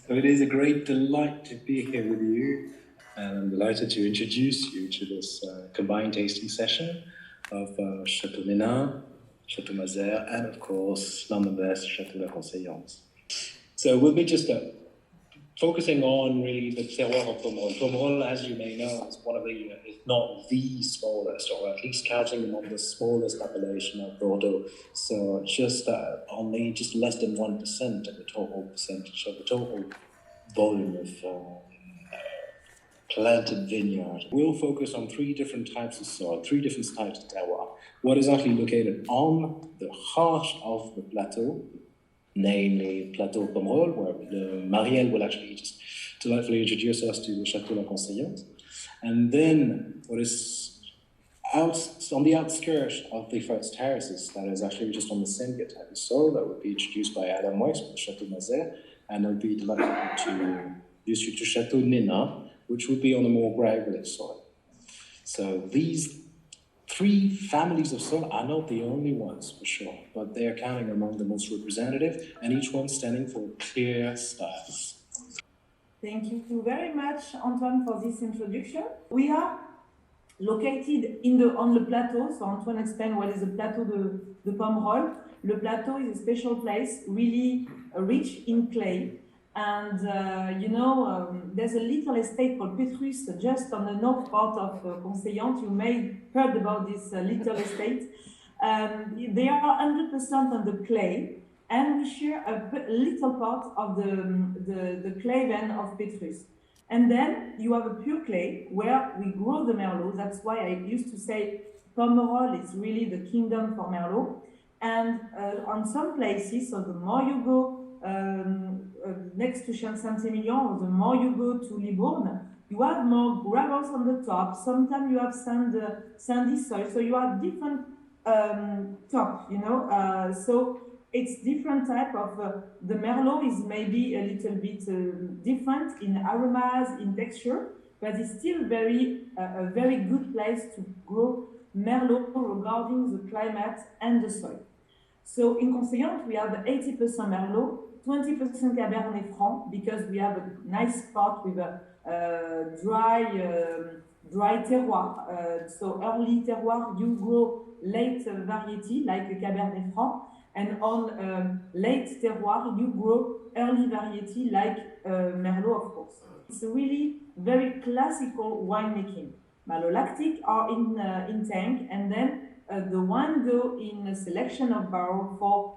So it is a great delight to be here with you, and I'm delighted to introduce you to this combined tasting session of Chateau Nenin, Chateau Mazeyres, and of course, London best, Chateau Conseillante. So we'll be just focusing on really the terroir of Pomerol. Pomerol, as you may know, is one of the, if not the smallest, or at least counting among the smallest appellation of Bordeaux. So just only just less than 1% of the total percentage of the total volume of planted vineyard. We'll focus on three different types of soil, three different types of terroir. What is actually located on the heart of the plateau, namely Plateau Pomerol, where Marielle will actually just delightfully introduce us to the Chateau Conseillante. And then what is on the outskirts of the first terraces, that is actually just on the same type of soil, that would be introduced by Adam Weiss with Chateau Mazeyres, and I'll be delighted to introduce you to Chateau Nenin, which would be on a more gravelly soil. So these three families of soil are not the only ones, for sure, but they are counting among the most representative, and each one standing for clear styles. Thank you very much, Antoine, for this introduction. We are located on the plateau, so Antoine explained what is the Plateau de Pomerol. Le plateau is a special place, really rich in clay. And, there's a little estate called Petrus, just on the north part of Conseillante. You may heard about this little estate. They are 100% on the clay, and we share a little part of the clay vein of Petrus. And then you have a pure clay where we grow the merlot. That's why I used to say Pomerol is really the kingdom for merlot. And on some places, so the more you go next to Saint-Emilion, or the more you go to Libourne, you have more gravels on the top. Sometimes you have sandy soil, so you have different top, so it's different type of, the merlot is maybe a little bit different in aromas, in texture, but it's still a very good place to grow merlot regarding the climate and the soil. So in Conseillante, we have 80% merlot, 20% cabernet franc, because we have a nice spot with a dry terroir. So early terroir, you grow late variety like a cabernet franc, and on late terroir, you grow early variety like merlot, of course. It's a really very classical winemaking. Malolactic are in tank, and then the wine go in a selection of barrel for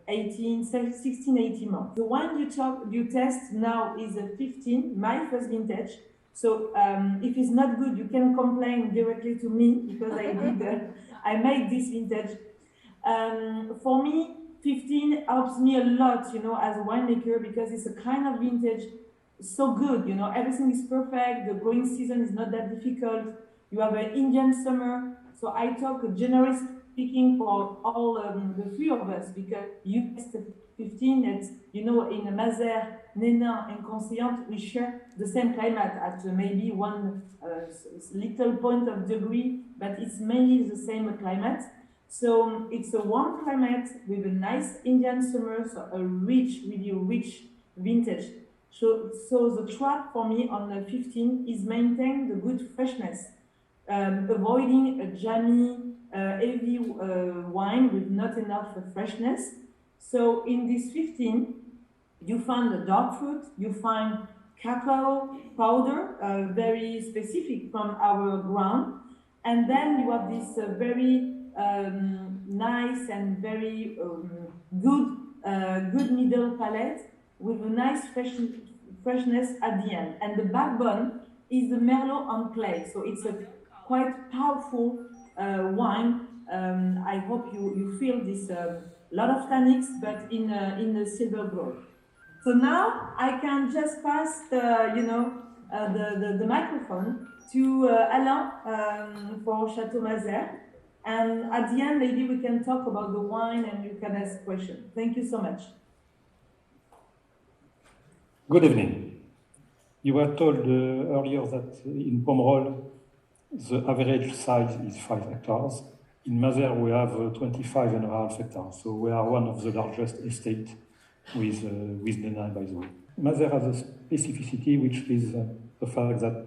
16, 18 months. The wine you test now is a 15, my first vintage. So if it's not good, you can complain directly to me, because I made this vintage. For me, 15 helps me a lot, as a winemaker, because it's a kind of vintage so good, everything is perfect. The growing season is not that difficult. You have an Indian summer. So I talk generally speaking for all the three of us, because you tested 15, it's, in Mazeyres, Nenin, and Conseillante, we share the same climate at maybe one little point of degree, but it's mainly the same climate. So it's a warm climate with a nice Indian summer, so a really rich vintage. So the trap for me on the 15 is maintain the good freshness, avoiding a jammy, heavy wine with not enough freshness. So in this 15, you find the dark fruit, you find cacao powder, very specific from our ground, and then you have this very nice and very good middle palate with a nice freshness at the end. And the backbone is the merlot on clay, so it's a quite powerful wine. I hope you feel this lot of tannics, but in a silver gold. So now I can just pass the microphone to Alain for Chateau Mazeyres, and at the end maybe we can talk about the wine and you can ask questions. Thank you so much. Good evening. You were told earlier that in Pomerol the average size is 5 hectares. In Mazeyres we have 25.5 hectares, so we are one of the largest estates with Nenin, by the way. Mazeyres has a specificity, which is the fact that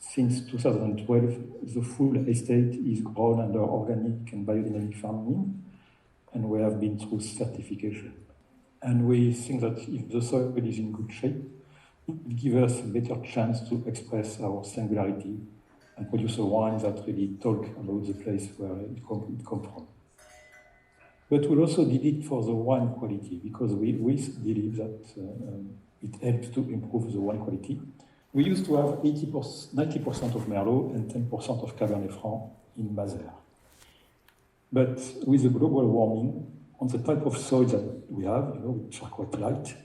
since 2012, the full estate is grown under organic and biodynamic farming, and we have been through certification. And we think that if the soil is in good shape, it gives us a better chance to express our singularity and produce a wine that really talk about the place where it comes from. But we also did it for the wine quality, because we believe that it helps to improve the wine quality. We used to have 90% of merlot and 10% of cabernet franc in Mazeyres. But with the global warming, on the type of soil that we have, which are quite light,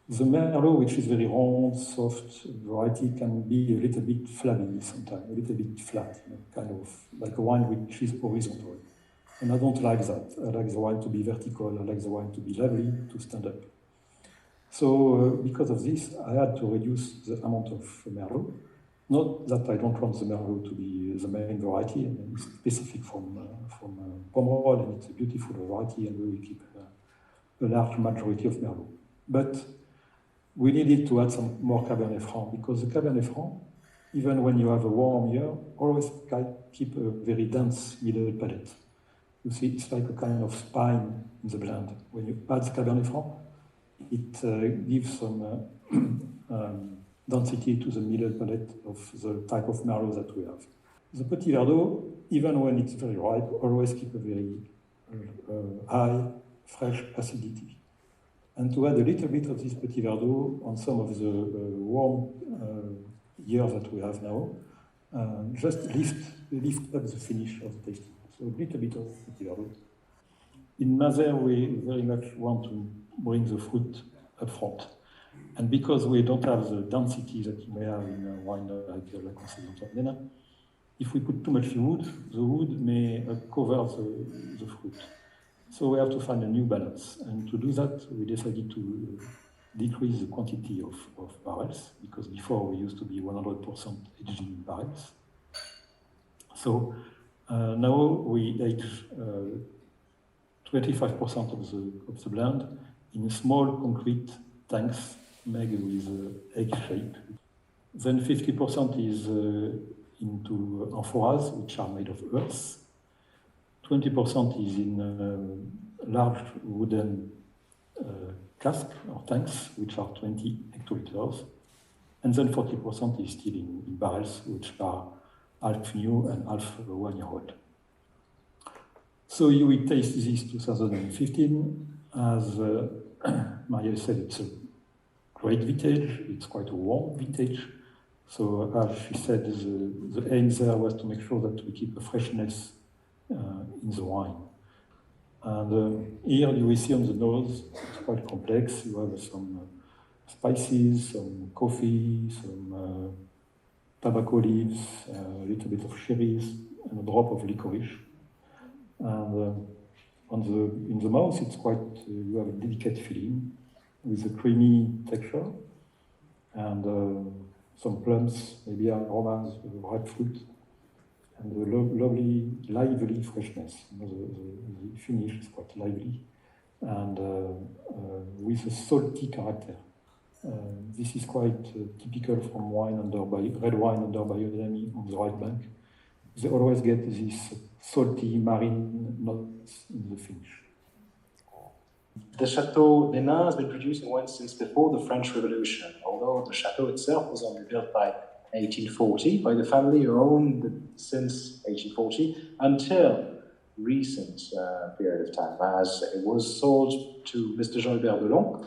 the merlot, which is very round, soft variety, can be a little bit flabby sometimes, a little bit flat, kind of like a wine which is horizontal. And I don't like that. I like the wine to be vertical. I like the wine to be lovely, to stand up. So because of this, I had to reduce the amount of merlot. Not that I don't want the merlot to be the main variety, and it's specific from Pomerol, and it's a beautiful variety, and we will keep a large majority of merlot. But we needed to add some more cabernet franc, because the cabernet franc, even when you have a warm year, always keep a very dense middle palate. You see, it's like a kind of spine in the blend. When you add the cabernet franc, it gives some density to the middle palate of the type of merlot that we have. The Petit Verdot, even when it's very ripe, always keep a very high, fresh acidity. And to add a little bit of this Petit Verdot on some of the warm years that we have now, just lift up the finish of the tasting. So a little bit of Petit Verdot. In Mazeyres, we very much want to bring the fruit up front. And because we don't have the density that you may have in a wine like Chateau Conseillante or Nenin, if we put too much wood, the wood may cover the fruit. So we have to find a new balance. And to do that, we decided to decrease the quantity of barrels, because before we used to be 100% aged in barrels. So now we age 25% of the blend in small concrete tanks made with egg shape. Then 50% is into amphoras, which are made of earth. 20% is in large wooden cask or tanks, which are 20 hectoliters. And then 40% is still in barrels, which are half new and half 1 year old. So you will taste this 2015. As Maria said, it's a great vintage. It's quite a warm vintage. So as she said, the aim there was to make sure that we keep a freshness in the wine. And here you will see on the nose, it's quite complex. You have some spices, some coffee, some tobacco leaves, a little bit of cherries, and a drop of licorice. And in the mouth, it's quite, you have a delicate feeling with a creamy texture and some plums, maybe aromas of ripe fruit, and a lovely, lively freshness. The finish is quite lively and with a salty character. This is quite typical from red wine under Biodynamic on the right bank. They always get this salty marine notes in the finish. The Chateau Nenin has been producing wine since before the French Revolution, although the chateau itself was only built by 1840 by the family who owned it since 1840 until recent period of time, as it was sold to Mr. Jean-Hubert Delon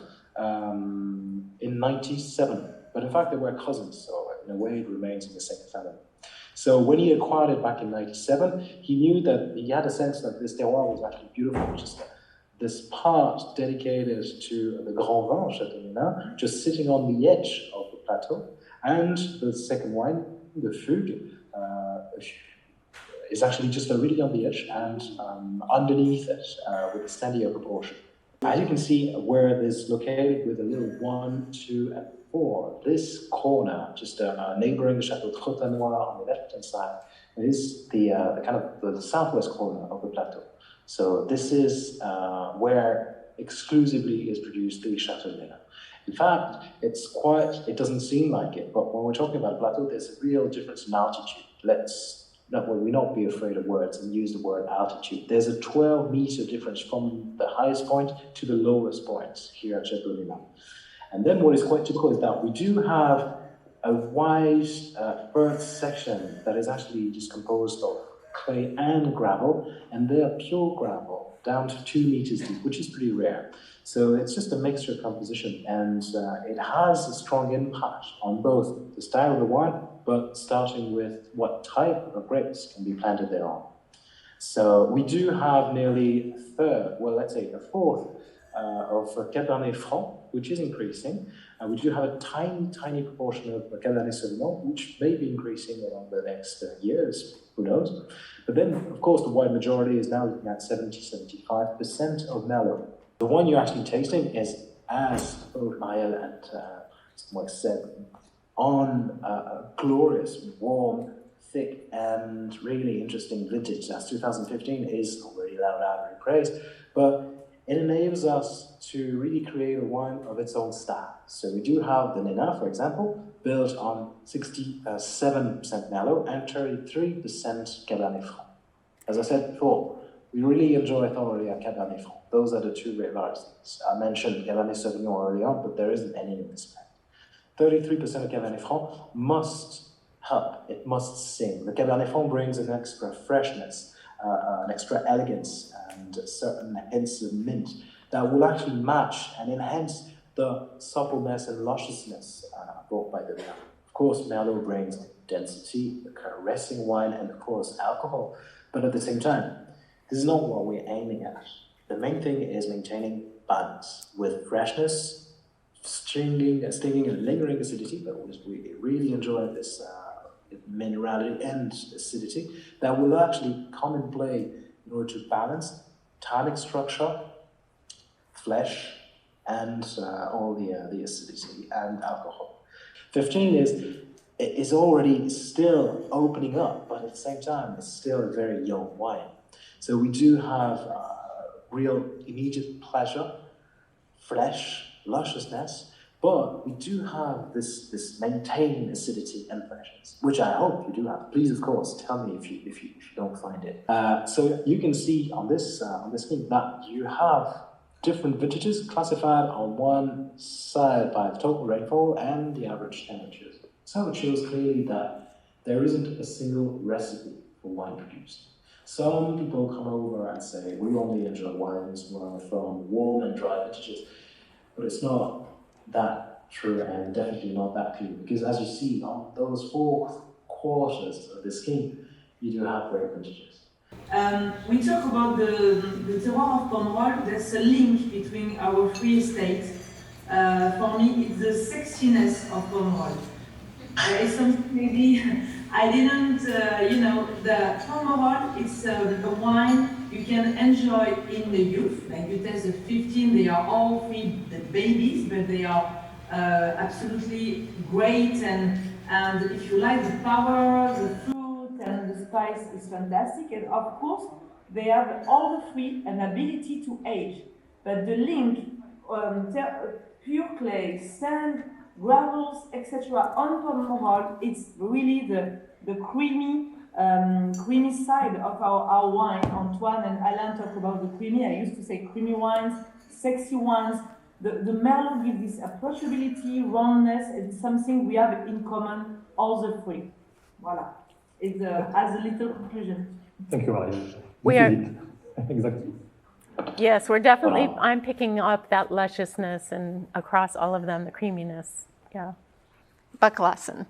in 97. But in fact, they were cousins, so in a way it remains in the same family. So when he acquired it back in 97, he knew that he had a sense that this terroir was actually beautiful, just this part dedicated to the Grand Vin, Chateau Nenin, just sitting on the edge of the plateau. And the second wine, the Fugue, is actually just really on the edge and underneath it with a steadier proportion. As you can see, where it is located with a little 1, 2, and 4, this corner, just neighboring the Chateau Nenin on the left-hand side, is the kind of the southwest corner of the plateau. So this is where exclusively is produced the Chateau Nenin. In fact, it doesn't seem like it, but when we're talking about plateau, there's a real difference in altitude. We not be afraid of words and use the word altitude. There's a 12-meter difference from the highest point to the lowest point here at Chateau Nenin. And then what is quite typical is that we do have a wide first section that is actually just composed of clay and gravel, and they're pure gravel down to 2 meters deep, which is pretty rare. So it's just a mixture composition, and it has a strong impact on both the style of the wine, but starting with what type of grapes can be planted thereon. So we do have nearly a third, well, let's say a fourth of cabernet franc, which is increasing. We do have a tiny proportion of cabernet sauvignon, which may be increasing along the next years, who knows. But then, of course, the wide majority is now looking at 70-75% of merlot. The one you're actually tasting is, as both Maël and Mike said, on a glorious, warm, thick, and really interesting vintage. As 2015 is already loudly praised, but it enables us to really create a wine of its own style. So we do have the Nenin, for example, built on 67% merlot and 33% cabernet franc. As I said before, we really enjoy thoroughly our cabernet franc. Those are the two great varieties. I mentioned cabernet sauvignon early on, but there isn't any in this blend. 33% of cabernet franc must help, it must sing. The cabernet franc brings an extra freshness, an extra elegance, and certain hints of mint that will actually match and enhance the suppleness and lusciousness brought by the Nenin. Of course, merlot brings density, a caressing wine, and of course alcohol. But at the same time, this is not what we're aiming at. The main thing is maintaining balance with freshness, stinging and lingering acidity, but we really enjoy this minerality and acidity that will actually come in play in order to balance tannic structure, flesh, and all the acidity and alcohol. 15 is already still opening up, but at the same time, it's still a very young wine. So we do have real immediate pleasure, flesh, lusciousness, but we do have this maintained acidity and freshness, which I hope you do have. Please, of course, tell me if you don't find it. So you can see on this screen that you have different vintages classified on one side by the total rainfall and the average temperatures. So it shows clearly that there isn't a single recipe for wine produced. Some people come over and say, we only enjoy wines from warm and dry vintages, but it's not that true and definitely not that clean, because as you see on those 4 quarters of the scheme, you do have great vintages. We talk about the terroir of Pomerol. There's a link between our 3 estates. For me, it's the sexiness of Pomerol. It's something maybe I didn't, the Pomerol, it's a wine you can enjoy in the youth. Like you taste the 15, they are all 3 babies, but they are absolutely great. And if you like the power, the fruit, and the spice is fantastic. And of course, they have all the 3 an ability to age. But the link, pure clay, sand, gravels, etc. on Pomerol, it's really the creamy side of our wine. Antoine and Alain talk about the creamy. I used to say creamy wines, sexy wines. The merlot gives this approachability, roundness, and something we have in common, all the 3. Voila. It's as a little conclusion. Thank you, Maria. We are exactly. Yes, we're definitely. I'm picking up that lusciousness and across all of them, the creaminess. Yeah. Bucklassen.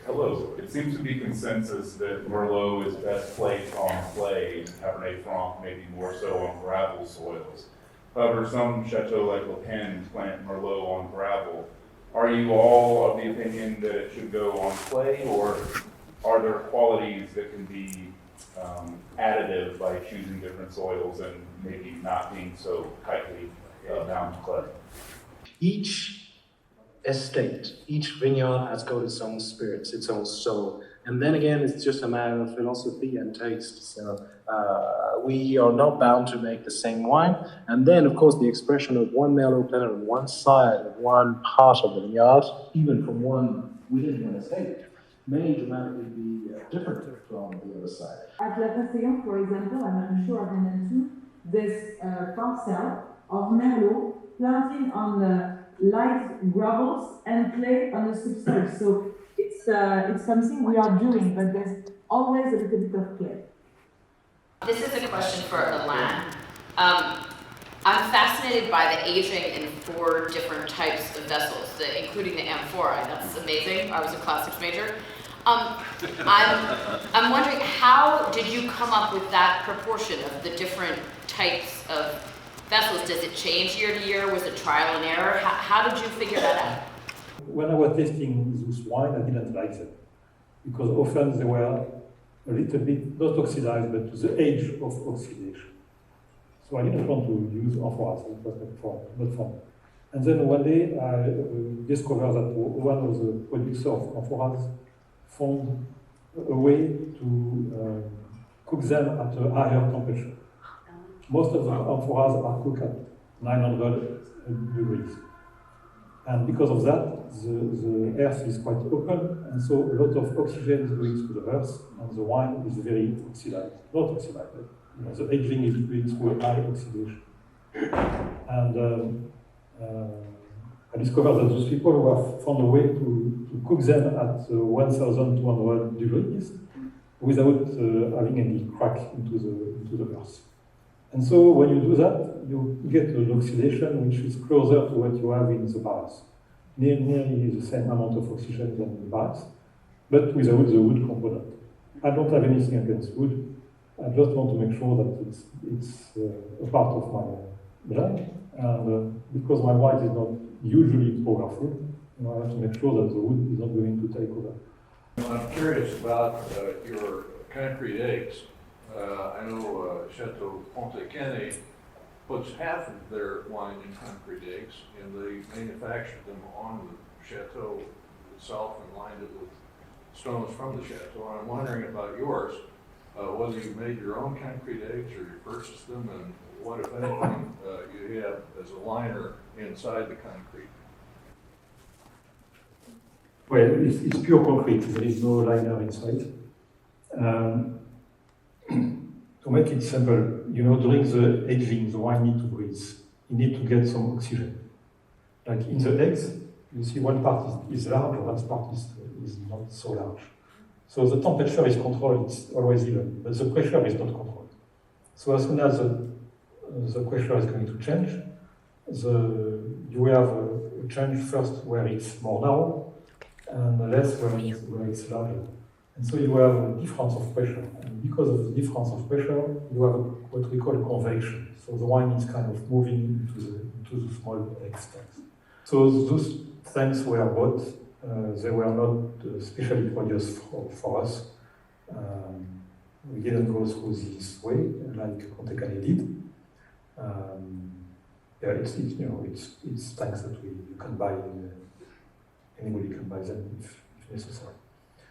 Hello. It seems to be consensus that merlot is best placed on clay and cabernet franc maybe more so on gravel soils. However, some chateaux like Le Pen plant merlot on gravel. Are you all of the opinion that it should go on clay, or are there qualities that can be additive by choosing different soils and maybe not being so tightly bound to clay? Each estate, each vineyard has got its own spirits, its own soul, And then again, it's just a matter of philosophy and taste. So we are not bound to make the same wine. And then, of course, the expression of one merlot planted on one side of one part of the vineyard, even from one within one estate, may dramatically be different from the other side. At La Conseillante, for example, and I'm sure I've mentioned, this parcel of merlot planting on the light gravels and clay on the subsoil. So it's something we are doing, but there's always a little bit of clay. This is a question for Alain. I'm fascinated by the aging in 4 different types of vessels, including the amphorae. That's amazing. I was a classics major. I'm wondering, how did you come up with that proportion of the different types of vessels? Does it change year to year? Was it trial and error? How did you figure that out? When I was tasting this wine, I didn't like them because often they were a little bit not oxidized, but to the edge of oxidation. So I didn't want to use amphoras. It was not fun. And then one day I discovered that one of the producers of amphoras found a way to cook them at a higher temperature. Most of the amphoras are cooked at 900 degrees. And because of that, the earth is quite open, and so a lot of oxygen is going through the earth, and the wine is very oxidized. Not oxidized, but the aging is going through a high oxidation. And I discovered that those people who have found a way to cook them at 1,200 degrees without having any crack into the earth. And so when you do that, you get an oxidation which is closer to what you have in the barrels. Nearly the same amount of oxygen than in the barrels, but without the wood component. I don't have anything against wood. I just want to make sure that it's a part of my blend. And because my wine is not usually powerful, I have to make sure that the wood is not going to take over. I'm curious about your concrete eggs. I know Chateau Conseillante puts half of their wine in concrete eggs, and they manufacture them on the chateau itself and lined it with stones from the chateau. And I'm wondering about yours, whether you made your own concrete eggs or you purchased them, and what, if anything, you have as a liner inside the concrete. Well, it's pure concrete. There is no liner inside. To make it simple, during the aging, the wine needs to breathe. You need to get some oxygen. Like in the eggs, you see one part is large, one part is not so large. So the temperature is controlled, it's always even, but the pressure is not controlled. So as soon as the pressure is going to change, you have a change first where it's more narrow, and less where it's larger. And so you have a difference of pressure. And because of the difference of pressure, you have what we call convection. So the wine is kind of moving into the small extent. So those tanks were bought. They were not specially produced for us. We didn't go through this way like Conseillante did. It's tanks that you can buy. Anybody can buy them if necessary.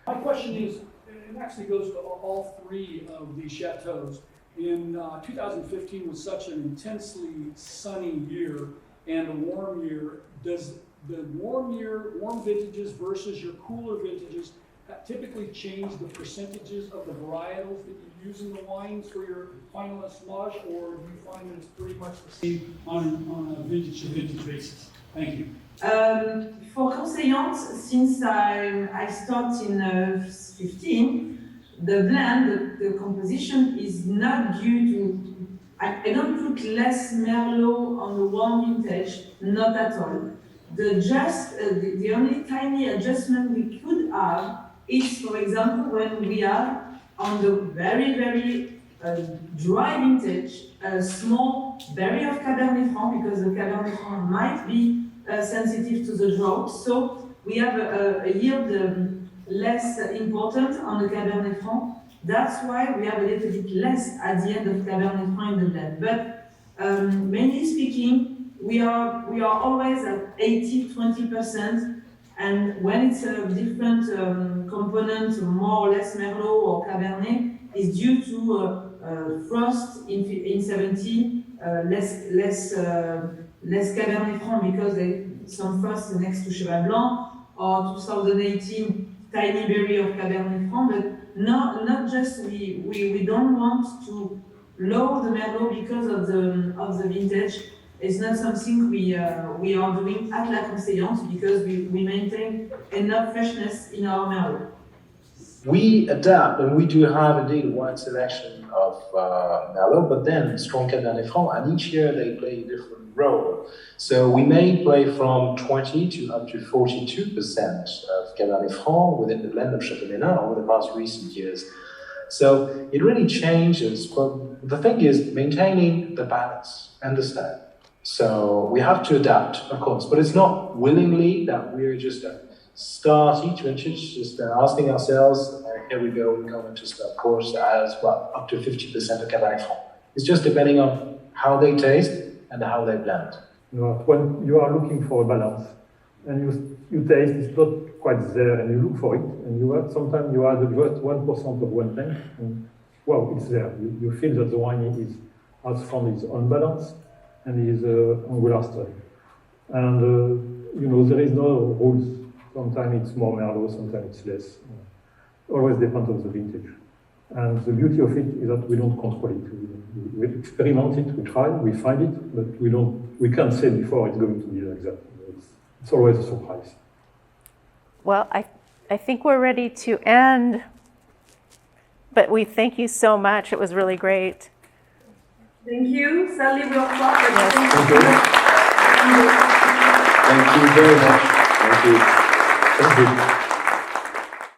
My question is, it actually goes to all 3 of these chateaus. In 2015 was such an intensely sunny year and a warm year. Does the warm vintages versus your cooler vintages typically change the percentages of the varietals that you use in the wines for your final assemblage, or do you find that it's pretty much the same on a vintage-to-vintage basis? Thank you. For Conseillante, since I started in 15, the blend, the composition is not due to, I don't put less merlot on the warm vintage, not at all. The only tiny adjustment we could have is, for example, when we are on the very, very dry vintage, a small berry of cabernet franc, because the cabernet franc might be sensitive to the drought. So we have a yield less important on the cabernet franc. That's why we have a little bit less at the end of cabernet franc in the blend. But mainly speaking, we are always at 80-20% And when it's a different component, more or less merlot or cabernet, is due to frost in 17, less cabernet franc because some frost next to Cheval Blanc, or 2018 tiny berry of cabernet franc, but not just we don't want to lower the merlot because of the vintage. It's not something we are doing at La Conseillante because we maintain enough freshness in our merlot. We adapt, and we do have indeed a wide selection of merlot, but then strong cabernet franc, and each year they play a different role. So we may play from 20 to up to 42% of cabernet franc within the blend of Chateau Nenin over the past recent years. So it really changes, but the thing is maintaining the balance and the style. So we have to adapt, of course, but it's not willingly that we're just start each vintage, just asking ourselves, here we go, we're going to start course as well, up to 50% of Cabernet Franc. It's just depending on how they taste and how they blend. When you are looking for a balance and you taste, it's not quite there, and you look for it, and sometimes you add just 1% of one thing, and wow, it's there. You feel that the wine has found its own balance and is angular style. And there is no rules. Sometimes it's more merlot, sometimes it's less. Always depends on the vintage. And the beauty of it is that we don't control it. We experiment it, we try, we find it, but we can't say before it's going to be like that. It's always a surprise. Well, I think we're ready to end, but we thank you so much. It was really great. Thank you. Sadly, we are far. Thank you. Thank you very much. Thank you. Thank you.